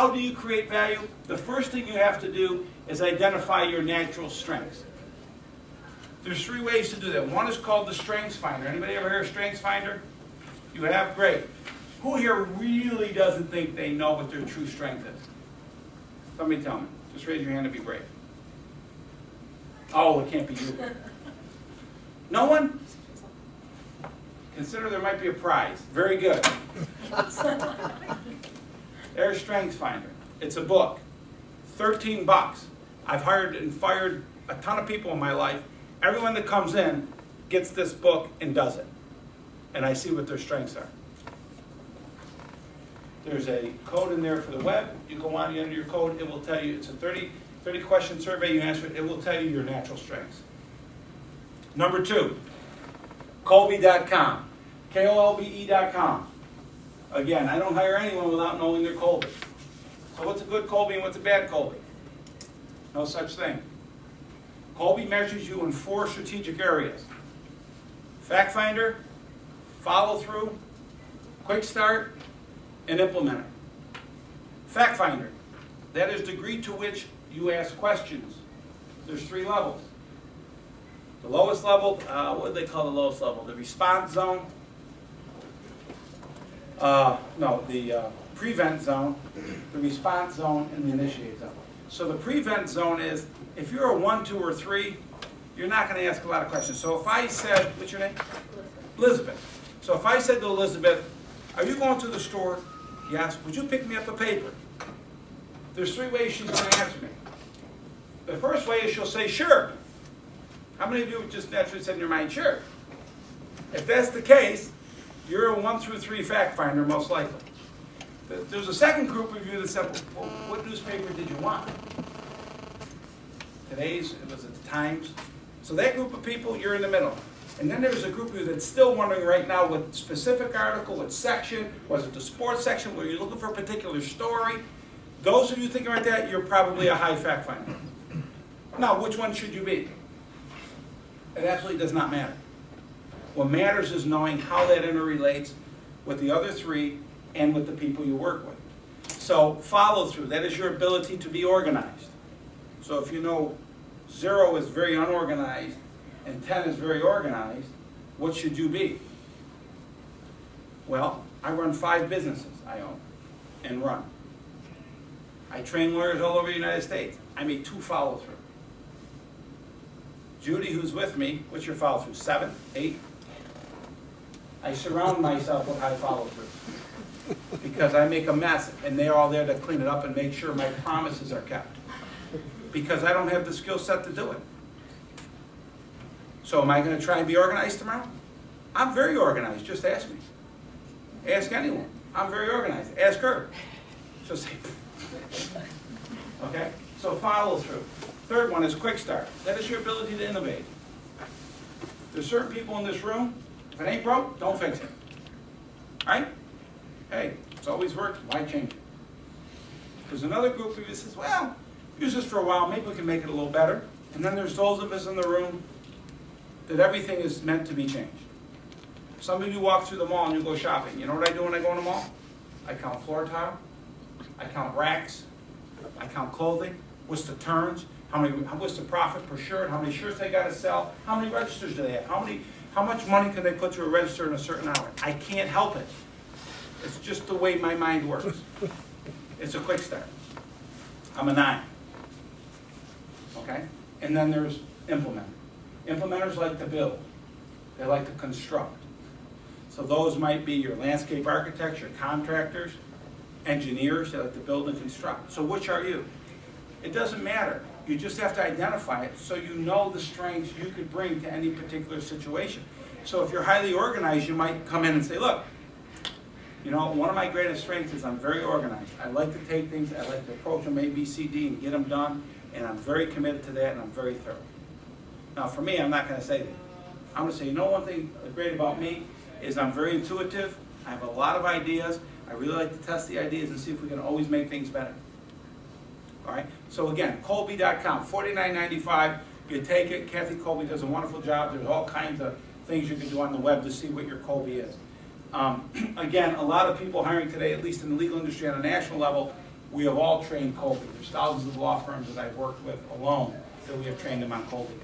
how do you create value? The first thing you have to do is identify your natural strengths. There's 3 ways to do that. One is called the Strengths Finder. Anybody ever heard of Strengths Finder? You have? Great. Who here really doesn't think they know what their true strength is? Somebody tell me. Just raise your hand and be brave. Oh, it can't be you. No one? Consider there might be a prize. Very good. There's Strengths Finder. It's a book. 13 bucks. I've hired and fired a ton of people in my life. Everyone that comes in gets this book and does it. And I see what their strengths are. There's a code in there for the web. You go on, you enter your code. It will tell you. It's a 30 question survey. You answer it. It will tell you your natural strengths. Number 2, Kolbe.com. Kolbe.com. Again, I don't hire anyone without knowing their Kolbe. So what's a good Kolbe and what's a bad Kolbe? No such thing. Kolbe measures you in 4 strategic areas. Fact finder, follow through, quick start, and implementer. Fact finder, that is the degree to which you ask questions. There's 3 levels. The lowest level, what do they call the lowest level? The response zone. The prevent zone, the response zone, and the initiate zone. So the prevent zone is, if you're a 1, 2, or 3, you're not going to ask a lot of questions. So if I said, what's your name? Elizabeth. So if I said to Elizabeth, are you going to the store? Yes. Would you pick me up a paper? There's 3 ways she's going to answer me. The first way is she'll say, sure. How many of you just naturally said in your mind, sure? If that's the case, you're a 1 through 3 fact finder, most likely. There's a second group of you that said, well, what newspaper did you want? Today's, it was at the Times. So that group of people, you're in the middle. And then there's a group of you that's still wondering right now what specific article, what section, was it the sports section, where you're looking for a particular story? Those of you thinking like that, you're probably a high fact finder. Now, which one should you be? It absolutely does not matter. What matters is knowing how that interrelates with the other 3 and with the people you work with. So follow through, that is your ability to be organized. So if you know 0 is very unorganized and 10 is very organized, what should you be? Well, I run 5 businesses I own and run. I train lawyers all over the United States. I make 2 follow through. Judy, who's with me, what's your follow through? 7, 8? I surround myself with high follow through because I make a mess and they're all there to clean it up and make sure my promises are kept. Because I don't have the skill set to do it. So am I going to try and be organized tomorrow? I'm very organized. Just ask me. Ask anyone. I'm very organized. Ask her. She'll say, okay? So follow through. Third one is quick start. That is your ability to innovate. There's certain people in this room, if it ain't broke, don't fix it. Right? Hey, it's always worked. Why change it? There's another group of you that says, well, use this for a while. Maybe we can make it a little better. And then there's those of us in the room that everything is meant to be changed. Some of you walk through the mall and you go shopping. You know what I do when I go in the mall? I count floor tile. I count racks. I count clothing. What's the turns? What's the profit per shirt? How many shirts they got to sell? How many registers do they have? How much money can they put through a register in a certain hour? I can't help it. It's just the way my mind works. It's a quick start. I'm a 9. Okay? And then there's implementer. Implementers like to build. They like to construct. So those might be your landscape architects, your contractors, engineers. They like to build and construct. So which are you? It doesn't matter. You just have to identify it so you know the strengths you could bring to any particular situation. So if you're highly organized, you might come in and say, look, you know, one of my greatest strengths is I'm very organized. I like to take things, I like to approach them A, B, C, D and get them done, and I'm very committed to that and I'm very thorough. Now for me, I'm not going to say that. I'm going to say, you know, one thing great about me is I'm very intuitive. I have a lot of ideas. I really like to test the ideas and see if we can always make things better. All right. So again, Kolbe.com, $49.95. You take it. Kathy Kolbe does a wonderful job. There's all kinds of things you can do on the web to see what your Kolbe is. Again, a lot of people hiring today, at least in the legal industry on a national level, We have all trained Colby. There's thousands of law firms that I've worked with alone that we have trained them on Colby.